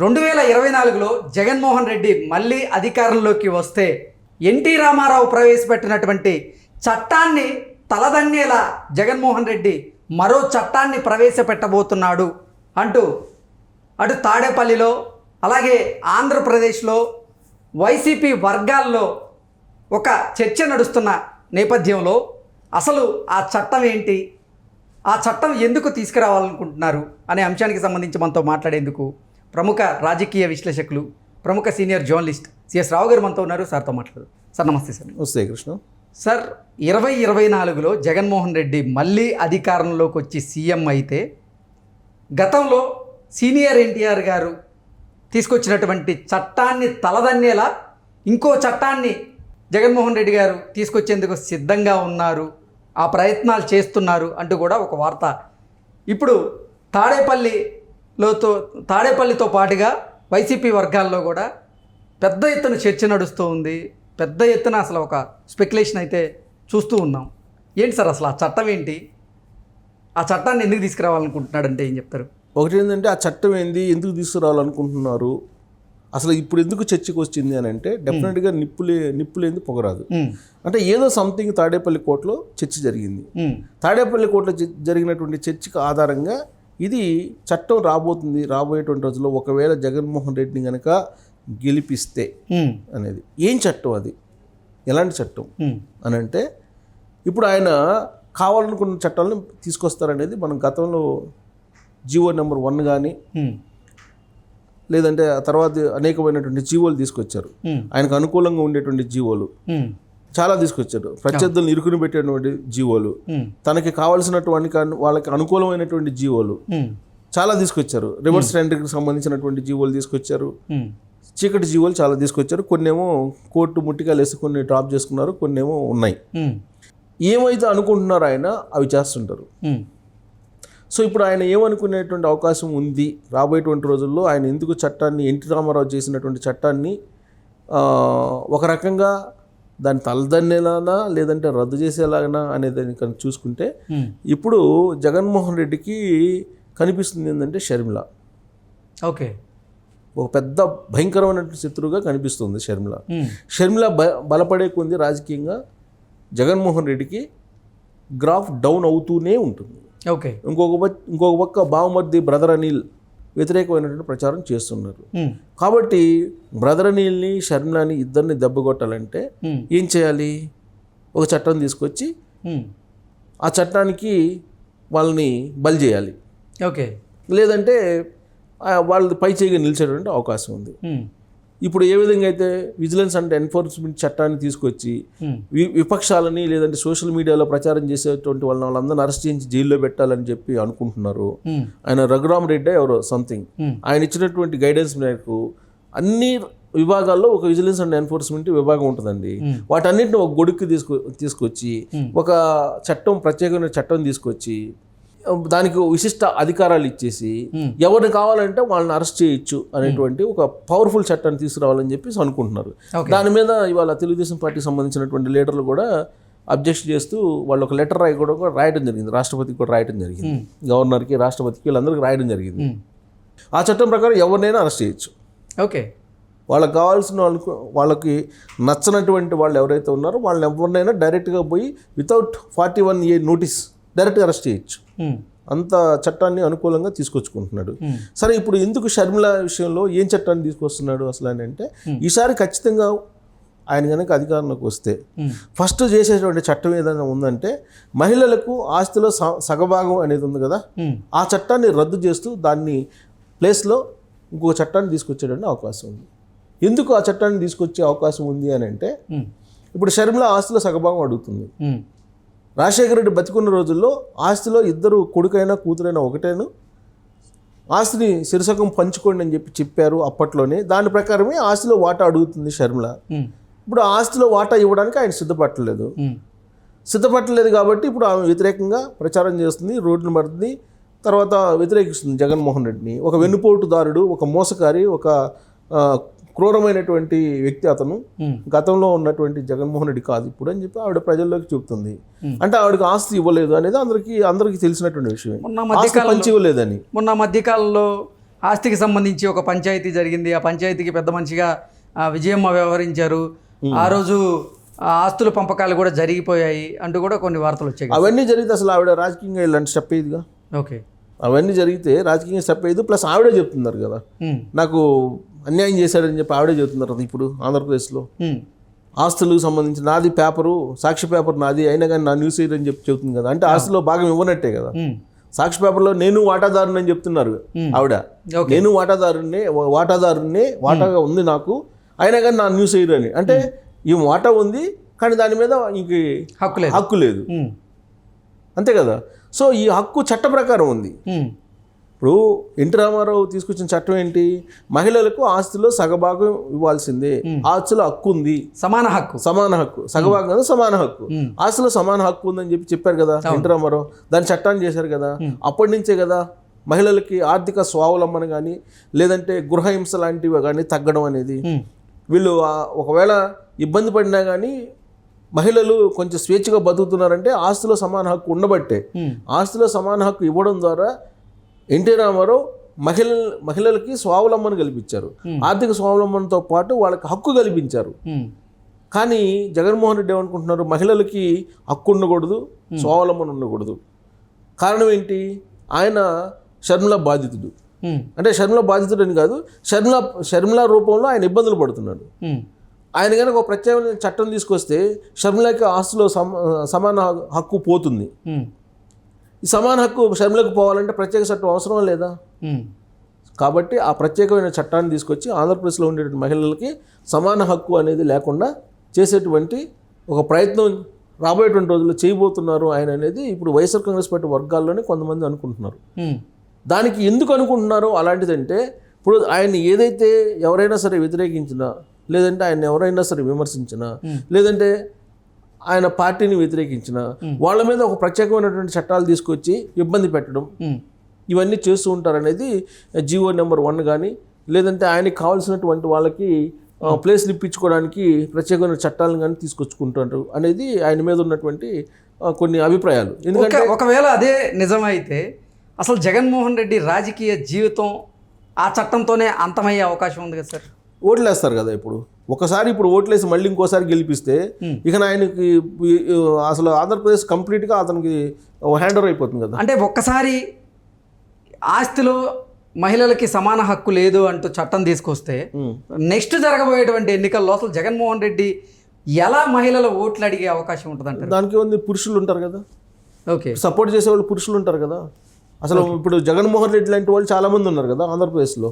2024లో జగన్మోహన్ రెడ్డి మళ్ళీ అధికారంలోకి వస్తే ఎన్టీ రామారావు ప్రవేశపెట్టినటువంటి చట్టాన్ని తలదన్నేలా జగన్మోహన్ రెడ్డి మరో చట్టాన్ని ప్రవేశపెట్టబోతున్నాడు అంటూ అటు తాడేపల్లిలో అలాగే ఆంధ్రప్రదేశ్లో వైసీపీ వర్గాల్లో ఒక చర్చ నడుస్తున్న నేపథ్యంలో అసలు ఆ చట్టం ఏంటి, ఆ చట్టం ఎందుకు తీసుకురావాలనుకుంటున్నారు అనే అంశానికి సంబంధించి మనతో మాట్లాడేందుకు ప్రముఖ రాజకీయ విశ్లేషకులు, ప్రముఖ సీనియర్ జర్నలిస్ట్ సిఎస్ రావు గారు మనతో ఉన్నారు. సార్తో మాట్లాడదు. సార్ నమస్తే. సార్ నమస్తే కృష్ణ. సార్ 2024లో జగన్మోహన్ రెడ్డి మళ్ళీ అధికారంలోకి వచ్చి సీఎం అయితే గతంలో సీనియర్ ఎన్టీఆర్ గారు తీసుకొచ్చినటువంటి చట్టాన్ని తలదన్నేలా ఇంకో చట్టాన్ని జగన్మోహన్ రెడ్డి గారు తీసుకొచ్చేందుకు సిద్ధంగా ఉన్నారు, ఆ ప్రయత్నాలు చేస్తున్నారు అంటూ కూడా ఒక వార్త ఇప్పుడు తాడేపల్లితో పాటుగా వైసీపీ వర్గాల్లో కూడా పెద్ద ఎత్తున చర్చ నడుస్తూ ఉంది. పెద్ద ఎత్తున అసలు ఒక స్పెక్యులేషన్ అయితే చూస్తూ ఉన్నాం. ఏంటి సార్ అసలు ఆ చట్టం ఏంటి, ఆ చట్టాన్ని ఎందుకు తీసుకురావాలనుకుంటున్నాడంటే ఏం చెప్తారు? ఒకటి ఏంటంటే ఆ చట్టం ఏంది, ఎందుకు తీసుకురావాలనుకుంటున్నారు, అసలు ఇప్పుడు ఎందుకు చర్చకు వచ్చింది అని అంటే డెఫినెట్గా నిప్పులేంది పొగరాదు. అంటే ఏదో సంథింగ్ తాడేపల్లి కోర్టులో చర్చ జరిగింది. తాడేపల్లి కోర్టులో జరిగినటువంటి చర్చకు ఆధారంగా ఇది చట్టం రాబోయేటువంటి రోజుల్లో ఒకవేళ జగన్మోహన్ రెడ్డిని కనుక గెలిపిస్తే అనేది ఏం చట్టం, అది ఎలాంటి చట్టం అని అంటే ఇప్పుడు ఆయన కావాలనుకున్న చట్టాలను తీసుకొస్తారనేది మనం గతంలో జీవో నెంబర్ 1 కానీ లేదంటే ఆ తర్వాత అనేకమైనటువంటి జీవోలు తీసుకొచ్చారు. ఆయనకు అనుకూలంగా ఉండేటువంటి జీవోలు చాలా తీసుకొచ్చారు. ప్రత్యర్థులను ఇరుకుని పెట్టేటువంటి జీవోలు, తనకి కావాల్సినటువంటి వాళ్ళకి అనుకూలమైనటువంటి జీవోలు చాలా తీసుకొచ్చారు. రివర్స్ టెండర్కి సంబంధించినటువంటి జీవోలు తీసుకొచ్చారు, చీకటి జీవోలు చాలా తీసుకొచ్చారు. కొన్నేమో కోర్టు ముట్టికాయలు వేసి కొన్ని డ్రాప్ చేసుకున్నారు, కొన్నేమో ఉన్నాయి. ఏమైతే అనుకుంటున్నారో ఆయన అవి చేస్తుంటారు. సో ఇప్పుడు ఆయన ఏమనుకునేటువంటి అవకాశం ఉంది రాబోయేటువంటి రోజుల్లో, ఆయన ఎందుకు చట్టాన్ని ఎన్టీ రామారావు చేసినటువంటి చట్టాన్ని ఒక రకంగా దాన్ని తలదన్నేలానా లేదంటే రద్దు చేసేలాగా అనేది కనుక చూసుకుంటే ఇప్పుడు జగన్మోహన్ రెడ్డికి కనిపిస్తుంది ఏంటంటే షర్మిల. ఓకే, ఒక పెద్ద భయంకరమైనటువంటి శత్రువుగా కనిపిస్తుంది షర్మిల. షర్మిల బలపడే కొంది రాజకీయంగా జగన్మోహన్ రెడ్డికి గ్రాఫ్ డౌన్ అవుతూనే ఉంటుంది. ఓకే, ఇంకొక పక్క బావమర్ది బ్రదర్ అనిల్ వ్యతిరేకమైనటువంటి ప్రచారం చేస్తున్నారు. కాబట్టి బ్రదర్ అనిల్ని షర్మిలాని ఇద్దరిని దెబ్బకొట్టాలంటే ఏం చేయాలి? ఒక చట్టం తీసుకొచ్చి ఆ చట్టానికి వాళ్ళని బలి చేయాలి. ఓకే, లేదంటే వాళ్ళు పై చేయిగా నిలిచేటువంటి అవకాశం ఉంది. ఇప్పుడు ఏ విధంగా అయితే విజిలెన్స్ అండ్ ఎన్ఫోర్స్మెంట్ చట్టాన్ని తీసుకొచ్చి విపక్షాలని లేదంటే సోషల్ మీడియాలో ప్రచారం చేసేటువంటి వాళ్ళందరినీ అరెస్ట్ చేయించి జైల్లో పెట్టాలని చెప్పి అనుకుంటున్నారు. ఆయన రఘురామ్ రెడ్డి ఎవరో సంథింగ్, ఆయన ఇచ్చినటువంటి గైడెన్స్ మేరకు అన్ని విభాగాల్లో ఒక విజిలెన్స్ అండ్ ఎన్ఫోర్స్మెంట్ విభాగం ఉంటుందండి. వాటన్నిటిని ఒక గొడుక్కి తీసుకొచ్చి ఒక చట్టం, ప్రత్యేకమైన చట్టం తీసుకొచ్చి దానికి విశిష్ట అధికారాలు ఇచ్చేసి ఎవరిని కావాలంటే వాళ్ళని అరెస్ట్ చేయొచ్చు అనేటువంటి ఒక పవర్ఫుల్ చట్టాన్ని తీసుకురావాలని చెప్పేసి అనుకుంటున్నారు. దాని మీద ఇవాళ తెలుగుదేశం పార్టీకి సంబంధించినటువంటి లీడర్లు కూడా అబ్జెక్షన్ చేస్తూ వాళ్ళు ఒక లెటర్ రాయడం జరిగింది. రాష్ట్రపతికి కూడా రాయడం జరిగింది, గవర్నర్కి, రాష్ట్రపతికి, వీళ్ళందరికీ రాయడం జరిగింది. ఆ చట్టం ప్రకారం ఎవరినైనా అరెస్ట్ చేయొచ్చు. ఓకే, వాళ్ళకి కావాల్సిన వాళ్ళకి నచ్చనటువంటి వాళ్ళు ఎవరైతే ఉన్నారో వాళ్ళని ఎవరినైనా డైరెక్ట్గా పోయి వితౌట్ 41A నోటీస్ డైరెక్ట్గా అరెస్ట్ చేయొచ్చు. అంత చట్టాన్ని అనుకూలంగా తీసుకొచ్చుకుంటున్నాడు. సరే, ఇప్పుడు ఎందుకు షర్మిల విషయంలో ఏం చట్టాన్ని తీసుకొస్తున్నాడు అసలు అని అంటే ఈసారి ఖచ్చితంగా ఆయన కనుక అధికారంలోకి వస్తే ఫస్ట్ చేసేటువంటి చట్టం ఏదైనా ఉందంటే మహిళలకు ఆస్తిలో సగభాగం అనేది ఉంది కదా, ఆ చట్టాన్ని రద్దు చేస్తూ దాన్ని ప్లేస్లో ఇంకొక చట్టాన్ని తీసుకొచ్చేటువంటి అవకాశం ఉంది. ఎందుకు ఆ చట్టాన్ని తీసుకొచ్చే అవకాశం ఉంది అని అంటే ఇప్పుడు షర్మిల ఆస్తిలో సగభాగం అడుగుతుంది. రాజశేఖర రెడ్డి బతికున్న రోజుల్లో ఆస్తిలో ఇద్దరు కొడుకైనా కూతురైనా ఒకటేను, ఆస్తిని సిరసకం పంచుకోండి అని చెప్పారు అప్పట్లోనే. దాని ప్రకారమే ఆస్తిలో వాటా అడుగుతుంది షర్మిల. ఇప్పుడు ఆస్తిలో వాటా ఇవ్వడానికి ఆయన సిద్ధపట్టలేదు కాబట్టి ఇప్పుడు ఆమె వ్యతిరేకంగా ప్రచారం చేస్తుంది, రోడ్డును పడుతుంది, తర్వాత వ్యతిరేకిస్తుంది జగన్మోహన్ రెడ్డిని. ఒక వెన్నుపోటుదారుడు, ఒక మోసకారి, ఒక క్రూరమైనటువంటి వ్యక్తి అతను, గతంలో ఉన్నటువంటి జగన్మోహన్ రెడ్డి కాదు ఇప్పుడు అని చెప్పి ఆవిడ ప్రజల్లోకి చూపుతుంది. అంటే ఆవిడకి ఆస్తి ఇవ్వలేదు అనేది అందరికీ తెలిసినటువంటి విషయం. ఆస్తి పంచి ఇవ్వలేదని మొన్న మధ్యకాలంలో ఆస్తికి సంబంధించి ఒక పంచాయతీ జరిగింది, ఆ పంచాయతీకి పెద్ద మనిషిగా విజయమ్మ వ్యవహరించారు, ఆ రోజు ఆస్తుల పంపకాలు కూడా జరిగిపోయాయి అంటూ కూడా కొన్ని వార్తలు వచ్చాయి. అవన్నీ జరిగితే అసలు ఆవిడ రాజకీయంగా ఇలాంటి స్టెప్ అయ్యేదిగా. ఓకే, అవన్నీ జరిగితే రాజకీయంగా స్టెప్ అయ్యేది. ప్లస్ ఆవిడే చెప్తున్నారు కదా నాకు అన్యాయం చేశాడని చెప్పి ఆవిడే చెప్తున్నారు కదా ఇప్పుడు ఆంధ్రప్రదేశ్లో. ఆస్తులకు సంబంధించి నాది పేపరు, సాక్షి పేపర్ నాది, అయినా కానీ నా న్యూస్ అని చెప్పి చెబుతుంది కదా. అంటే ఆస్తిలో భాగం ఇవ్వనట్టే కదా. సాక్షి పేపర్లో నేను వాటాదారుని అని చెప్తున్నారు ఆవిడ. నేను వాటాదారుని వాటాగా ఉంది నాకు, అయినా కానీ నా న్యూస్ ఎయిర్ అని. అంటే ఈ వాటా ఉంది కానీ దాని మీద ఇంక హక్కు లేదు, అంతే కదా. సో ఈ హక్కు చట్ట ప్రకారం ఉంది. ఇప్పుడు ఎన్టీ రామారావు తీసుకొచ్చిన చట్టం ఏంటి? మహిళలకు ఆస్తిలో సగభాగం ఇవ్వాల్సిందే, ఆస్తిలో హక్కు ఉంది, సమాన హక్కు, సగభాగం సమాన హక్కు, ఆస్తిలో సమాన హక్కు ఉందని చెప్పి చెప్పారు కదా ఎన్టీ రామారావు. దాని చట్టాన్ని చేశారు కదా. అప్పటి నుంచే కదా మహిళలకి ఆర్థిక స్వావలంబన కానీ లేదంటే గృహహింస లాంటివి కానీ తగ్గడం అనేది. వీళ్ళు ఒకవేళ ఇబ్బంది పడినా కానీ మహిళలు కొంచెం స్వేచ్ఛగా బతుకుతున్నారంటే ఆస్తిలో సమాన హక్కు ఉండబట్టే. ఆస్తిలో సమాన హక్కు ఇవ్వడం ద్వారా ఎన్టీ రామారావు మహిళలకి స్వావలంబన కల్పించారు, ఆర్థిక స్వావలంబనతో పాటు వాళ్ళకి హక్కు కల్పించారు. కానీ జగన్మోహన్ రెడ్డి ఏమనుకుంటున్నారు? మహిళలకి హక్కు ఉండకూడదు, స్వావలంబన ఉండకూడదు. కారణం ఏంటి? ఆయన షర్మిల బాధితుడు. అంటే షర్మిల బాధితుడు అని కాదు, షర్మిల రూపంలో ఆయన ఇబ్బందులు పడుతున్నాడు. ఆయన కనుక ఒక ప్రత్యేకమైన చట్టం తీసుకొస్తే షర్మిలకి ఆస్తిలో సమాన హక్కు పోతుంది. ఈ సమాన హక్కు షర్మిలకు పోవాలంటే ప్రత్యేక చట్టం అవసరం లేదా? కాబట్టి ఆ ప్రత్యేకమైన చట్టాన్ని తీసుకొచ్చి ఆంధ్రప్రదేశ్లో ఉండేటువంటి మహిళలకి సమాన హక్కు అనేది లేకుండా చేసేటువంటి ఒక ప్రయత్నం రాబోయేటువంటి రోజుల్లో చేయబోతున్నారు ఆయన అనేది ఇప్పుడు వైఎస్ఆర్ కాంగ్రెస్ పార్టీ వర్గాల్లోనే కొంతమంది అనుకుంటున్నారు. దానికి ఎందుకు అనుకుంటున్నారో అలాంటిదంటే, ఇప్పుడు ఆయన ఏదైతే ఎవరైనా సరే వ్యతిరేకించినా, లేదంటే ఆయన ఎవరైనా సరే విమర్శించినా, లేదంటే ఆయన పార్టీని వ్యతిరేకించిన వాళ్ళ మీద ఒక ప్రత్యేకమైనటువంటి చట్టాలు తీసుకొచ్చి ఇబ్బంది పెట్టడం, ఇవన్నీ చేస్తూ ఉంటారనేది జీవో నెంబర్ 1 కానీ లేదంటే ఆయనకి కావాల్సినటువంటి వాళ్ళకి ప్లేస్లు ఇప్పించుకోవడానికి ప్రత్యేకమైన చట్టాలను కానీ తీసుకొచ్చుకుంటారు అనేది ఆయన మీద ఉన్నటువంటి కొన్ని అభిప్రాయాలు. ఎందుకంటే ఒకవేళ అదే నిజమైతే అసలు జగన్మోహన్ రెడ్డి రాజకీయ జీవితం ఆ చట్టంతోనే అంతమయ్యే అవకాశం ఉంది కదా సార్. ఓట్లేస్తారు కదా ఇప్పుడు ఓట్లేసి మళ్ళీ ఇంకోసారి గెలిపిస్తే ఇక ఆయనకి అసలు ఆంధ్రప్రదేశ్ కంప్లీట్గా అతనికి హ్యాండ్ ఓవర్ అయిపోతుంది కదా. అంటే ఒక్కసారి ఆస్తిలో మహిళలకి సమాన హక్కు లేదు అంటూ చట్టం తీసుకొస్తే నెక్స్ట్ జరగబోయేటువంటి ఎన్నికల్లో అసలు జగన్మోహన్ రెడ్డి ఎలా మహిళల ఓట్లు అడిగే అవకాశం ఉంటుంది అంటే? దానికి ఉంది, పురుషులు ఉంటారు కదా, ఓకే, సపోర్ట్ చేసే వాళ్ళు పురుషులు ఉంటారు కదా. అసలు ఇప్పుడు జగన్మోహన్ రెడ్డి లాంటి వాళ్ళు చాలా మంది ఉన్నారు కదా ఆంధ్రప్రదేశ్లో.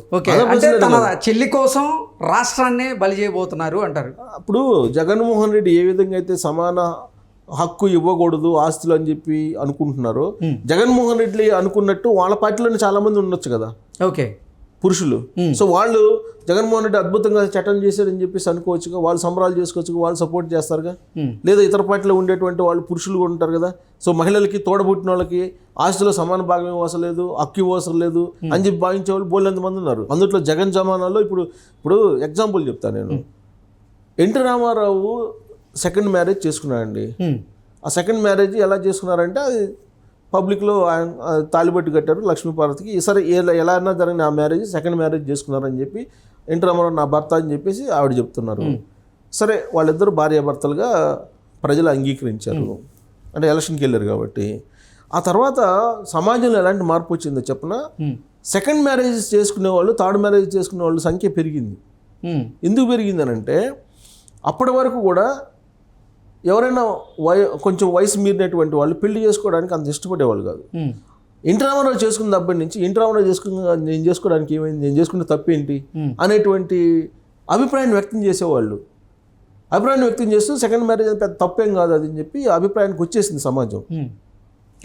అంటే తన చెల్లి కోసం రాష్ట్రాన్నే బలి చేయబోతున్నారు అంటారు. అప్పుడు జగన్మోహన్ రెడ్డి ఏ విధంగా అయితే సమాన హక్కు ఇవ్వకూడదు ఆస్తులు అని చెప్పి అనుకుంటున్నారు, జగన్మోహన్ రెడ్డి అనుకున్నట్టు వాళ్ళ పార్టీలోనే చాలా మంది ఉండొచ్చు కదా ఓకే పురుషులు. సో వాళ్ళు జగన్మోహన్ రెడ్డి అద్భుతంగా చట్టం చేశారని చెప్పేసి అనుకోవచ్చుగా, వాళ్ళు సంబరాలు చేసుకోవచ్చు, వాళ్ళు సపోర్ట్ చేస్తారుగా. లేదా ఇతర పార్టీలో ఉండేటువంటి వాళ్ళు పురుషులు కూడా ఉంటారు కదా. సో మహిళలకి తోడబుట్టిన వాళ్ళకి ఆస్తిలో సమాన భాగం ఇవ్వవసరం లేదు, హక్కు ఇవ్వవసరం లేదు అని చెప్పి భావించే వాళ్ళు బోలెంత మంది ఉన్నారు. అందులో జగన్ జమానాలో ఇప్పుడు ఎగ్జాంపుల్ చెప్తాను నేను. ఎన్టీ రామారావు సెకండ్ మ్యారేజ్ చేసుకున్నాడండి. ఆ సెకండ్ మ్యారేజ్ ఎలా చేసుకున్నారంటే అది పబ్లిక్లో ఆయన తాలిబొట్టు కట్టారు లక్ష్మీపార్వతికి. సరే ఎలా అన్నా జరిగిన ఆ మ్యారేజ్ సెకండ్ మ్యారేజ్ చేసుకున్నారని చెప్పి ఎన్టీ రామారావు నా భర్త అని చెప్పేసి ఆవిడ చెప్తున్నారు. సరే వాళ్ళిద్దరు భార్యాభర్తలుగా ప్రజలు అంగీకరించారు, అంటే ఎలక్షన్కి వెళ్ళారు కాబట్టి. ఆ తర్వాత సమాజంలో ఎలాంటి మార్పు వచ్చిందో చెప్పిన, సెకండ్ మ్యారేజ్ చేసుకునే వాళ్ళు థర్డ్ మ్యారేజ్ చేసుకునే వాళ్ళ సంఖ్య పెరిగింది. ఎందుకు పెరిగింది అని అంటే అప్పటి వరకు కూడా ఎవరైనా కొంచెం వయసు మీరినటువంటి వాళ్ళు పెళ్లి చేసుకోవడానికి అంత ఇష్టపడేవాళ్ళు కాదు. ఎన్టీ రామారావు చేసుకున్న అప్పటి నుంచి ఎన్టీ రామారావు నేను చేసుకోవడానికి ఏమైంది, నేను చేసుకున్న తప్పేంటి అనేటువంటి అభిప్రాయాన్ని వ్యక్తం చేసేవాళ్ళు. అభిప్రాయాన్ని వ్యక్తం చేస్తూ సెకండ్ మ్యారేజ్ అని పెద్ద తప్పేం కాదు అది అని చెప్పి అభిప్రాయానికి వచ్చేసింది సమాజం.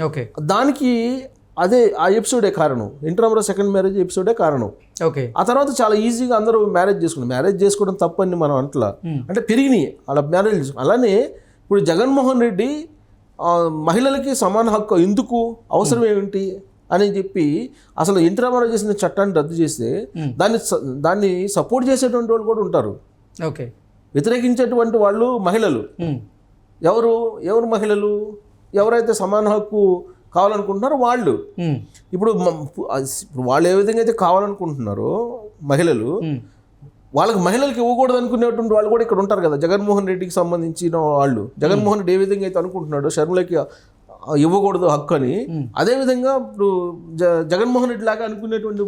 ఓకే, దానికి అదే ఆ ఎపిసోడే కారణం, ఎన్టీ రామారావు సెకండ్ మ్యారేజ్ ఎపిసోడే కారణం. ఓకే, ఆ తర్వాత చాలా ఈజీగా అందరూ మ్యారేజ్ చేసుకోవడం తప్పని మనం అంటలా, అంటే పెరిగినాయి అలా మ్యారేజ్. అలానే ఇప్పుడు జగన్మోహన్ రెడ్డి మహిళలకి సమాన హక్కు ఎందుకు అవసరం ఏమిటి అని చెప్పి అసలు ఎన్టీ రామారావు చేసిన చట్టాన్ని రద్దు చేస్తే దాన్ని సపోర్ట్ చేసేటువంటి వాళ్ళు కూడా ఉంటారు. ఓకే, వ్యతిరేకించేటువంటి వాళ్ళు మహిళలు. ఎవరు మహిళలు? ఎవరైతే సమాన హక్కు కావాలనుకుంటున్నారో వాళ్ళు ఇప్పుడు వాళ్ళు ఏ విధంగా అయితే కావాలనుకుంటున్నారో మహిళలు, వాళ్ళకి మహిళలకు ఇవ్వకూడదు అనుకునేటువంటి వాళ్ళు కూడా ఇక్కడ ఉంటారు కదా. జగన్మోహన్ రెడ్డికి సంబంధించిన వాళ్ళు, జగన్మోహన్ రెడ్డి ఏ విధంగా అయితే అనుకుంటున్నాడో షర్మిలకి ఇవ్వకూడదు హక్కు అని, అదేవిధంగా ఇప్పుడు జగన్మోహన్ రెడ్డి లాగా అనుకునేటువంటి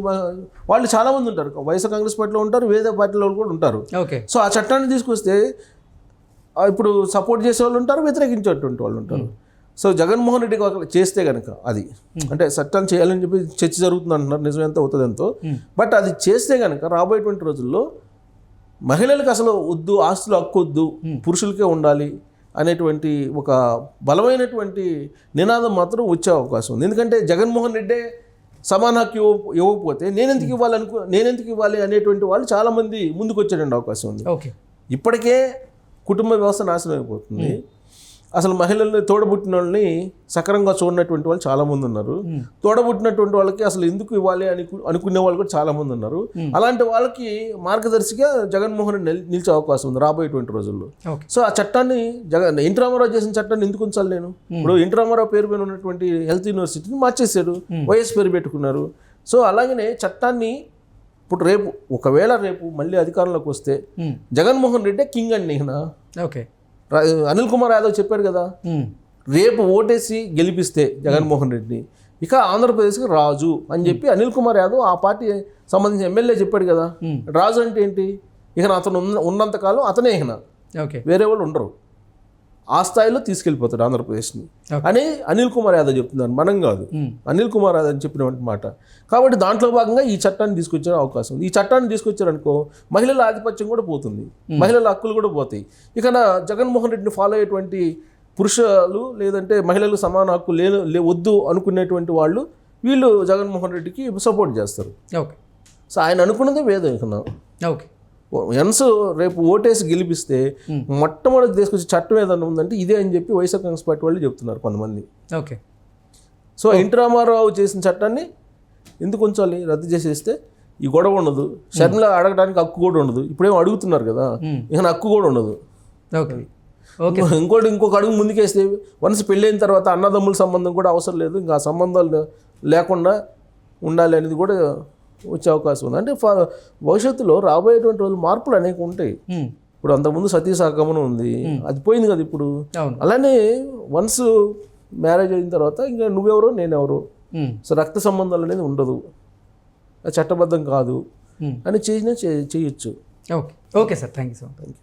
వాళ్ళు చాలామంది ఉంటారు. వైఎస్ఆర్ కాంగ్రెస్ పార్టీలో ఉంటారు, వేరే పార్టీలో కూడా ఉంటారు. సో ఆ చట్టాన్ని తీసుకొస్తే ఇప్పుడు సపోర్ట్ చేసే వాళ్ళు ఉంటారు, వ్యతిరేకించేటువంటి వాళ్ళు ఉంటారు. సో జగన్మోహన్ రెడ్డికి చేస్తే కనుక అది అంటే చట్టాన్ని చేయాలని చెప్పి చర్చ జరుగుతుంది అంటున్నారు, నిజం ఎంత అవుతుంది ఎంతో. బట్ అది చేస్తే కనుక రాబోయేటువంటి రోజుల్లో మహిళలకు అసలు వద్దు, ఆస్తులు హక్కు వద్దు, పురుషులకే ఉండాలి అనేటువంటి ఒక బలమైనటువంటి నినాదం మాత్రం వచ్చే అవకాశం ఉంది. ఎందుకంటే జగన్మోహన్ రెడ్డే సమాన హక్కు ఇవ్వకపోతే నేనెందుకు ఇవ్వాలి అనేటువంటి వాళ్ళు చాలామంది ముందుకు వచ్చేటువంటి అవకాశం ఉంది. ఇప్పటికే కుటుంబ వ్యవస్థ నాశనం అయిపోతుంది. అసలు మహిళల్ని తోడబుట్టిన వాళ్ళని సక్రమంగా చూడనటువంటి వాళ్ళు చాలామంది ఉన్నారు. తోడబుట్టినటువంటి వాళ్ళకి అసలు ఎందుకు ఇవ్వాలి అనుకునే వాళ్ళు కూడా చాలామంది ఉన్నారు. అలాంటి వాళ్ళకి మార్గదర్శిగా జగన్మోహన్ రెడ్డి నిలిచే అవకాశం ఉంది రాబోయేటువంటి రోజుల్లో. సో ఆ చట్టాన్ని ఎన్టీ రామారావు చేసిన చట్టాన్ని ఎందుకు ఉంచాలి నేను? ఇప్పుడు ఎన్టీ రామారావు పేరు మీద ఉన్నటువంటి హెల్త్ యూనివర్సిటీని మార్చేశారు, వైఎస్ పేరు పెట్టుకున్నారు. సో అలాగనే చట్టాన్ని ఇప్పుడు ఒకవేళ రేపు మళ్ళీ అధికారంలోకి వస్తే జగన్మోహన్ రెడ్డి కింగ్ అండి. ఓకే, అనిల్ కుమార్ యాదవ్ చెప్పాడు కదా, రేపు ఓటేసి గెలిపిస్తే జగన్మోహన్ రెడ్డిని ఇక ఆంధ్రప్రదేశ్కి రాజు అని చెప్పి అనిల్ కుమార్ యాదవ్ ఆ పార్టీ సంబంధించిన ఎమ్మెల్యే చెప్పాడు కదా. రాజు అంటే ఏంటి? ఇక అతను ఉన్నంతకాలం అతనే వేరే వాళ్ళు ఉండరు, ఆ స్థాయిలో తీసుకెళ్ళిపోతాడు ఆంధ్రప్రదేశ్ని అని అనిల్ కుమార్ యాదవ్ చెప్తున్నారు, మనం కాదు. అనిల్ కుమార్ యాదవ్ అని చెప్పినటువంటి మాట. కాబట్టి దాంట్లో భాగంగా ఈ చట్టాన్ని తీసుకొచ్చే అవకాశం ఉంది. ఈ చట్టాన్ని తీసుకొచ్చారనుకో మహిళల ఆధిపత్యం కూడా పోతుంది, మహిళల హక్కులు కూడా పోతాయి. ఇక జగన్మోహన్ రెడ్డిని ఫాలో అయ్యేటువంటి పురుషులు లేదంటే మహిళలు సమాన హక్కు వద్దు అనుకునేటువంటి వాళ్ళు వీళ్ళు జగన్మోహన్ రెడ్డికి సపోర్ట్ చేస్తారు. ఓకే, సో ఆయన అనుకున్నదే వేదం. ఇక ఓకే, ఎన్స్ రేపు ఓటేసి గెలిపిస్తే మొట్టమొదటి తీసుకొచ్చే చట్టం ఏదన్నా ఉందంటే ఇదే అని చెప్పి వైఎస్ఆర్ కాంగ్రెస్ పార్టీ వాళ్ళు చెప్తున్నారు కొంతమంది. ఓకే, సో ఎన్టీ రామారావు చేసిన చట్టాన్ని ఎందుకు ఉంచాలి? రద్దు చేసేస్తే ఈ గొడవ ఉండదు, షర్మిల అడగడానికి హక్కు కూడా ఉండదు. ఇప్పుడేమో అడుగుతున్నారు కదా, ఇక హక్కు కూడా ఉండదు. ఓకే, ఇంకొక అడుగు ముందుకేస్తే వన్స్ పెళ్ళైన తర్వాత అన్నదమ్ముల సంబంధం కూడా అవసరం లేదు, ఇంకా ఆ సంబంధాలు లేకుండా ఉండాలి అనేది కూడా వచ్చే అవకాశం ఉంది. అంటే భవిష్యత్తులో రాబోయేటువంటి రోజులు మార్పులు అనేక ఉంటాయి. ఇప్పుడు అంతకుముందు సతీ సహగమనం ఉంది, అది పోయింది కదా ఇప్పుడు. అలానే వన్స్ మ్యారేజ్ అయిన తర్వాత ఇంకా నువ్వెవరో నేనెవరో, సో రక్త సంబంధాలు అనేది ఉండదు, చట్టబద్ధం కాదు అని చేయొచ్చు. Okay, okay sir, thank you so much.